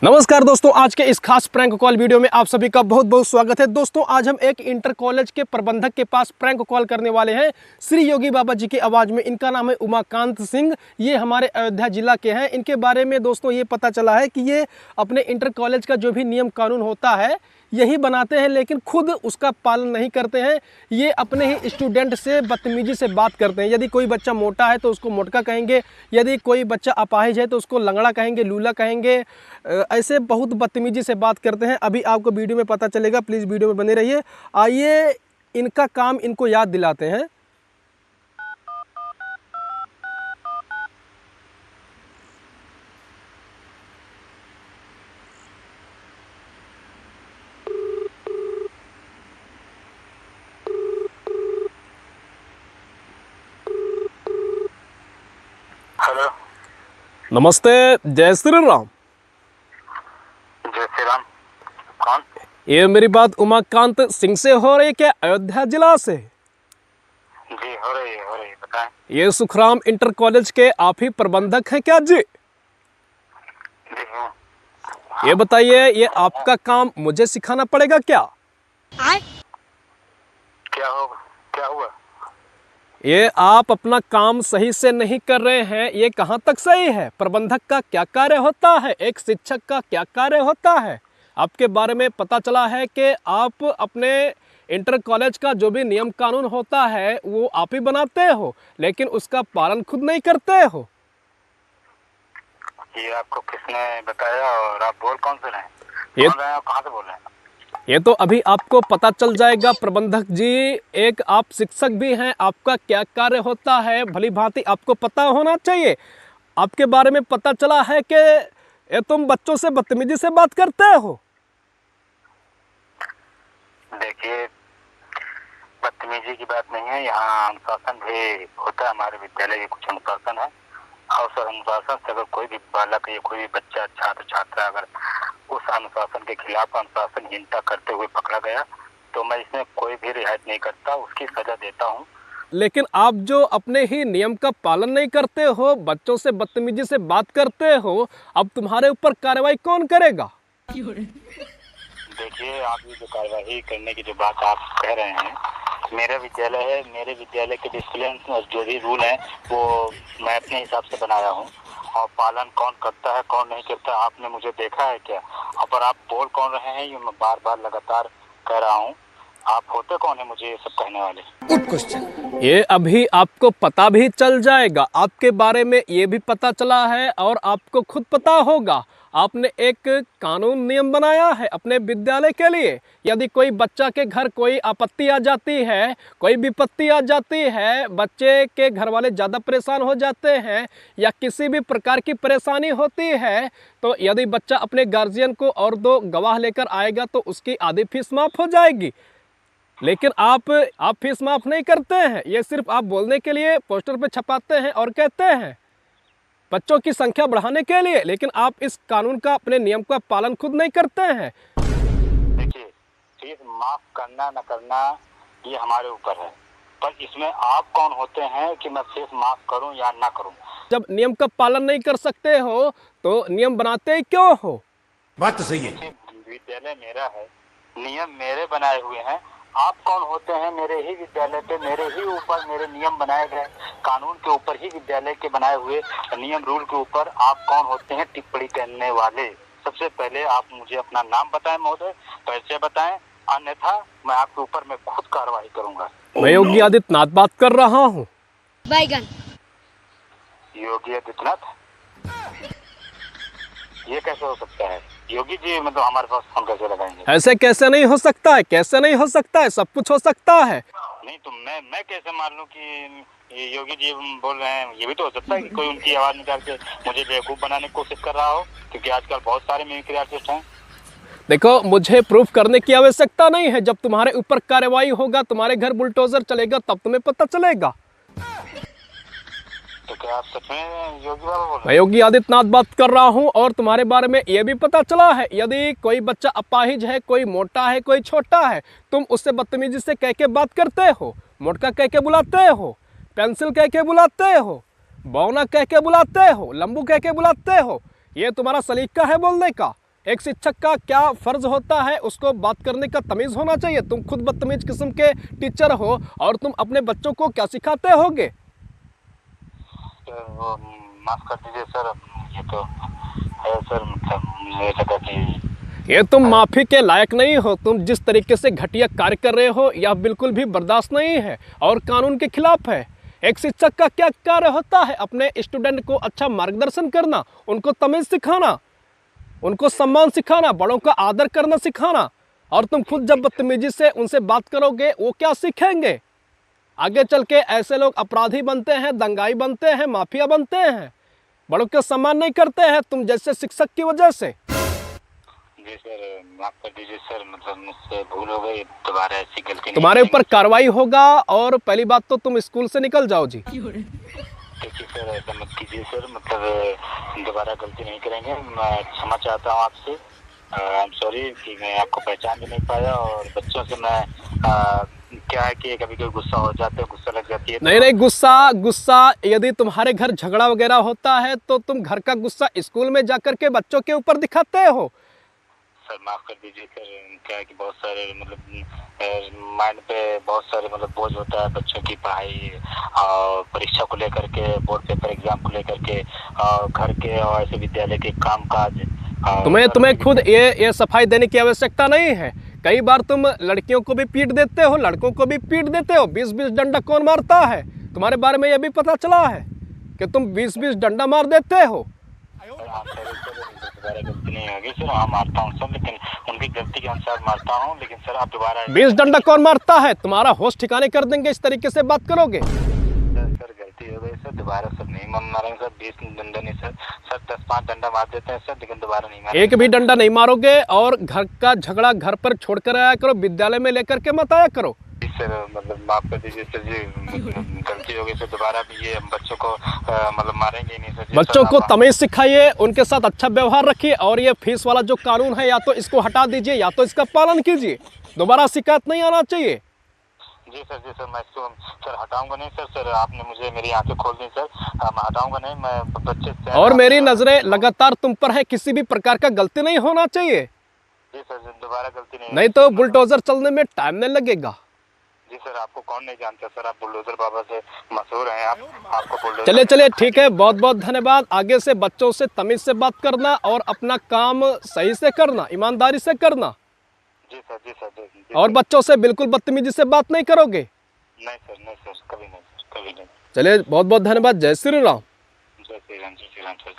नमस्कार दोस्तों, आज के इस खास प्रैंक कॉल वीडियो में आप सभी का बहुत बहुत स्वागत है। दोस्तों, आज हम एक इंटर कॉलेज के प्रबंधक के पास प्रैंक कॉल करने वाले हैं श्री योगी बाबा जी की आवाज़ में। इनका नाम है उमाकांत सिंह। ये हमारे अयोध्या जिला के हैं। इनके बारे में दोस्तों ये पता चला है कि ये अपने इंटर कॉलेज का जो भी नियम कानून होता है यही बनाते हैं, लेकिन खुद उसका पालन नहीं करते हैं। ये अपने ही स्टूडेंट से बदतमीजी से बात करते हैं। यदि कोई बच्चा मोटा है तो उसको मोटका कहेंगे, यदि कोई बच्चा अपाहिज है तो उसको लंगड़ा कहेंगे, लूला कहेंगे। ऐसे बहुत बदतमीजी से बात करते हैं। अभी आपको वीडियो में पता चलेगा, प्लीज़ वीडियो में बने रहिए। आइए इनका काम इनको याद दिलाते हैं। हेलो। नमस्ते, जय श्री राम। जय श्री राम। कौन? ये मेरी बात उमाकांत सिंह से हो रही है क्या, अयोध्या जिला से? जी हो रही है बताएं। ये सुखराम इंटर कॉलेज के आप ही प्रबंधक हैं क्या जी? जी हूँ। ये बताइए, ये आपका काम मुझे सिखाना पड़ेगा क्या? क्या होगा? क्या हुआ? ये आप अपना काम सही से नहीं कर रहे हैं। ये कहाँ तक सही है? प्रबंधक का क्या कार्य होता है, एक शिक्षक का क्या कार्य होता है? आपके बारे में पता चला है कि आप अपने इंटर कॉलेज का जो भी नियम कानून होता है वो आप ही बनाते हो, लेकिन उसका पालन खुद नहीं करते हो। ये आपको किसने बताया और आप बोल कौन से रहे हैं? ये कौन रहे हैं और कहाँ से बोल रहे हैं? ये तो अभी आपको पता चल जाएगा प्रबंधक जी। एक आप शिक्षक भी हैं, आपका क्या कार्य होता है भली भांति आपको पता होना चाहिए। आपके बारे में पता चला है कि ये तुम बच्चों से बदतमीजी से बात करते हो। देखिए, बदतमीजी की बात नहीं है। यहाँ अनुशासन भी होता है। हमारे विद्यालय के कुछ अनुशासन है और उस अनुशासन से अगर कोई भी बालक या कोई भी बच्चा, छात्र छात्रा अगर उस अनुशासन के खिलाफ अनुशासनहीनता करते हुए पकड़ा गया तो मैं इसमें कोई भी रियायत नहीं करता, उसकी सजा देता हूँ। लेकिन आप जो अपने ही नियम का पालन नहीं करते हो, बच्चों से बदतमीजी से बात करते हो, अब तुम्हारे ऊपर कार्रवाई कौन करेगा? देखिए, आप ये जो कार्यवाही करने की जो बात आप कह रहे हैं, मेरा विद्यालय है। मेरे विद्यालय के डिसिप्लिन और जो भी रूल है वो मैं अपने हिसाब से बनाया हूँ और पालन कौन करता है कौन नहीं करता आपने मुझे देखा है क्या? और पर आप बोल कौन रहे हैं ये मैं बार बार लगातार कह रहा हूँ। आप होते कौन है मुझे ये सब कहने वाले? Good question. ये अभी आपको पता भी चल जाएगा। आपके बारे में ये भी पता चला है और आपको खुद पता होगा। आपने एक कानून नियम बनाया है अपने विद्यालय के लिए। यदि कोई बच्चा के घर कोई आपत्ति आ जाती है, कोई विपत्ति आ जाती है, बच्चे के घर वाले ज़्यादा परेशान हो जाते हैं या किसी भी प्रकार की परेशानी होती है, तो यदि बच्चा अपने गार्जियन को और 2 गवाह लेकर आएगा तो उसकी आधी फीस माफ़ हो जाएगी। लेकिन आप फीस माफ़ नहीं करते हैं। ये सिर्फ आप बोलने के लिए पोस्टर पे छपाते हैं और कहते हैं बच्चों की संख्या बढ़ाने के लिए, लेकिन आप इस कानून का, अपने नियम का पालन खुद नहीं करते हैं। देखिए, फीस माफ करना न करना ये हमारे ऊपर है, पर इसमें आप कौन होते हैं कि मैं फीस माफ करूं या ना करूं? जब नियम का पालन नहीं कर सकते हो तो नियम बनाते ही क्यों हो? बात तो सही है। विद्यालय मेरा है, नियम मेरे बनाए हुए हैं। आप कौन होते हैं मेरे ही विद्यालय पे, मेरे ही ऊपर मेरे नियम बनाए गए, कानून के ऊपर ही विद्यालय के बनाए हुए नियम रूल के ऊपर आप कौन होते हैं टिप्पणी करने वाले? सबसे पहले आप मुझे अपना नाम बताएं महोदय, परिचय बताएं, अन्यथा मैं आपके ऊपर मैं खुद कार्रवाई करूंगा। मैं योगी आदित्यनाथ बात कर रहा हूँ। बैगन। योगी आदित्यनाथ? ये कैसे हो सकता है? योगी जी मतलब हमारे पास फोन कैसे लगाएंगे? ऐसे कैसे नहीं हो सकता है? कैसे नहीं हो सकता है? सब कुछ हो सकता है। नहीं तो मैं कैसे मान लूं कि ये योगी जी बोल रहे हैं? ये भी तो हो सकता है कि कोई उनकी आवाज निकाल के मुझे बेवकूफ बनाने की कोशिश कर रहा हो, क्योंकि आजकल बहुत सारे मिमिक्री आर्टिस्ट हैं। देखो, मुझे प्रूफ करने की आवश्यकता नहीं है। जब तुम्हारे ऊपर कार्रवाई होगा, तुम्हारे घर बुलडोजर चलेगा, तब तुम्हें पता चलेगा। तो क्या आप सच में योगी बाबा बोल रहे मैं योगी आदित्यनाथ बात कर रहा हूं और तुम्हारे बारे में ये भी पता चला है, यदि कोई बच्चा अपाहिज है, कोई मोटा है, कोई छोटा है, तुम उससे बदतमीजी से कह के बात करते हो, मोटका कह के बुलाते हो, पेंसिल कह के बुलाते हो, बौना कह के बुलाते हो, लंबू कह के बुलाते हो। ये तुम्हारा सलीका है बोलने का? एक शिक्षक का क्या फर्ज होता है, उसको बात करने का तमीज़ होना चाहिए। तुम खुद बदतमीज किस्म के टीचर हो और तुम अपने बच्चों को क्या सिखाते होगे? सर वो माफ कर दीजिए सर, ये तो है सर, मतलब मुझे लगा कि ये तुम माफ़ी के लायक नहीं हो। तुम जिस तरीके से घटिया कार्य कर रहे हो यह बिल्कुल भी बर्दाश्त नहीं है और कानून के खिलाफ है। एक शिक्षक का क्या कार्य होता है? अपने स्टूडेंट को अच्छा मार्गदर्शन करना, उनको तमीज़ सिखाना, उनको सम्मान सिखाना, बड़ों का आदर करना सिखाना। और तुम खुद जब बदतमीजी से उनसे बात करोगे वो क्या सीखेंगे? आगे चल के ऐसे लोग अपराधी बनते हैं, दंगाई बनते हैं, माफिया बनते हैं, बड़ों का सम्मान नहीं करते हैं तुम जैसे शिक्षक की वजह से। जी सर माफ कर दीजिए सर, मतलब मुझसे भूल हो गई, दोबारा ऐसी गलती नहीं तुम्हारे करेंगे। ऊपर कार्रवाई होगा और पहली बात तो तुम स्कूल से निकल जाओ जी। देखिए सर ऐसा मत कीजिए सर, मतलब दोबारा गलती नहीं करेंगे। मैं क्षमा चाहता हूँ आपसे, आई एम सॉरी कि मैं आपको पहचान भी नहीं पाया। और बच्चों से मैं क्या है कि कभी कभी गुस्सा हो जाते हैं, गुस्सा लग जाती है। नहीं नहीं, गुस्सा यदि तुम्हारे घर झगड़ा वगैरह होता है तो तुम घर का गुस्सा स्कूल में जाकर के बच्चों के ऊपर दिखाते हो। सर माफ कर दीजिए सर, क्या है कि बहुत सारे मतलब माइंड पे बहुत सारे मतलब बोझ होता है, बच्चों की पढ़ाई और परीक्षा को लेकर के, बोर्ड पेपर एग्जाम को लेकर के, और घर के और ऐसे विद्यालय के काम काज। तुम्हें खुद ये सफाई देने की आवश्यकता नहीं है। कई बार तुम लड़कियों को भी पीट देते हो, लड़कों को भी पीट देते हो। 20-20 डंडा कौन मारता है? तुम्हारे बारे में यह भी पता चला है कि तुम 20-20 डंडा मार देते हो। दोबारा गलती नहीं होगी सर, हाँ मारता हूँ सर, लेकिन उनकी गलती के अनुसार मारता हूँ। लेकिन सर आप दोबारा 20 डंडा कौन मारता है? तुम्हारा होश ठिकाने कर देंगे इस तरीके से बात करोगे। सर गलती हो गई सर, दोबारा सर नहीं मारेंगे सर। 20 डंडा नहीं सर, 10-5 डंडा मार देते हैं सर, लेकिन दोबारा नहीं मारेंगे। एक भी डंडा नहीं मारोगे और घर का झगड़ा घर पर छोड़ कर आया करो, विद्यालय में लेकर के मत आया करो। सर मतलब माफ कर दीजिए सर जी, गलती हो गई सर, दोबारा भी ये बच्चों को मतलब मारेंगे नहीं सर। बच्चों को तमीज़ सिखाइए, उनके साथ अच्छा व्यवहार रखिए और ये फीस वाला जो कानून है या तो इसको हटा दीजिए या तो इसका पालन कीजिए। दोबारा शिकायत नहीं आना चाहिए। जी सर मैं इसको सर हटाऊंगा नहीं सर। सर आपने मुझे मेरी आंखें खोल दी सर, मैं हटाऊंगा नहीं, मैं बच्चे से। और मेरी नजरें लगातार तुम पर है, किसी भी प्रकार का गलती नहीं होना चाहिए। जी सर दोबारा गलती नहीं तो बुलडोजर चलने में टाइम नहीं लगेगा। जी सर आपको कौन नहीं जानता सर, आप बुलडोजर बाबा से मशहूर हैं। आपको बुलडोजर। चलिए ठीक है, बहुत बहुत धन्यवाद। आगे से बच्चों से तमीज से बात करना और अपना काम सही से करना, ईमानदारी से करना। जी सर और बच्चों से बिल्कुल बदतमीजी से बात नहीं करोगे। नहीं सर कभी नहीं। चलिए बहुत बहुत धन्यवाद। जय श्री राम। जय श्री राम सर।